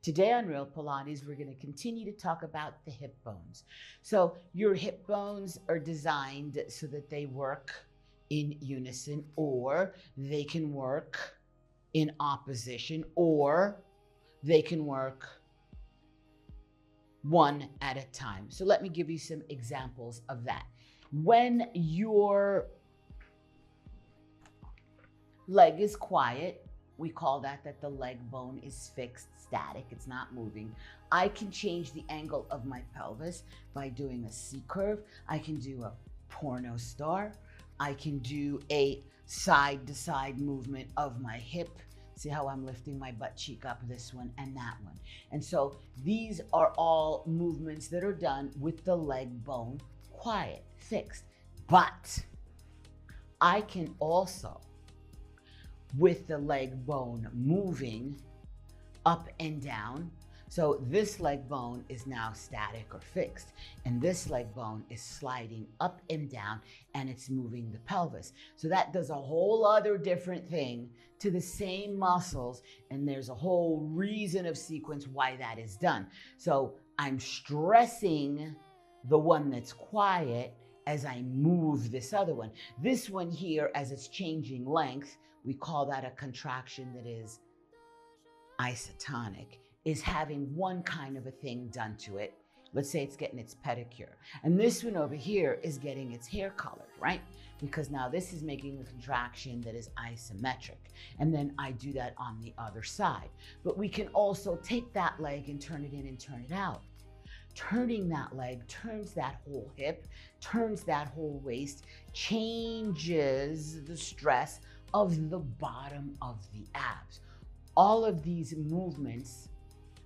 Today on Real Pilates, we're going to continue to talk about the hip bones. So your hip bones are designed so that they work in unison, or they can work in opposition, or they can work one at a time. So let me give you some examples of that. When your leg is quiet, we call that the leg bone is fixed, static, it's not moving. I can change the angle of my pelvis by doing a C curve. I can do a porno star. I can do a side to side movement of my hip. See how I'm lifting my butt cheek up, this one and that one. And so these are all movements that are done with the leg bone quiet, fixed. But I can also, with the leg bone moving up and down. So this leg bone is now static or fixed, and this leg bone is sliding up and down, and it's moving the pelvis. So that does a whole other different thing to the same muscles, and there's a whole reason of sequence why that is done. So I'm stressing the one that's quiet as I move this other one. This one here, as it's changing length, we call that a contraction that is isotonic, is having one kind of a thing done to it. Let's say it's getting its pedicure. And this one over here is getting its hair colored, right? Because now this is making a contraction that is isometric. And then I do that on the other side. But we can also take that leg and turn it in and turn it out. Turning that leg turns that whole hip, turns that whole waist, changes the stress of the bottom of the abs. All of these movements,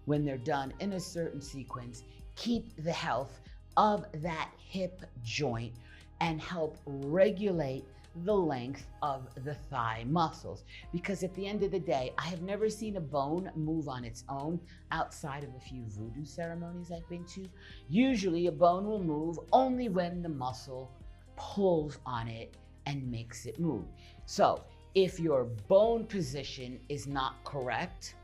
when they're done in a certain sequence, keep the health of that hip joint and help regulate the length of the thigh muscles. Because at the end of the day, I have never seen a bone move on its own outside of a few voodoo ceremonies I've been to. Usually a bone will move only when the muscle pulls on it and makes it move. So if your bone position is not correct,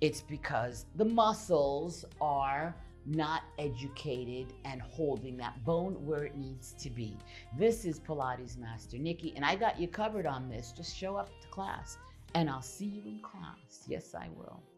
it's because the muscles are not educated and holding that bone where it needs to be. This is Pilates Master Nikki, and I got you covered on this. Just show up to class, and I'll see you in class. Yes, I will.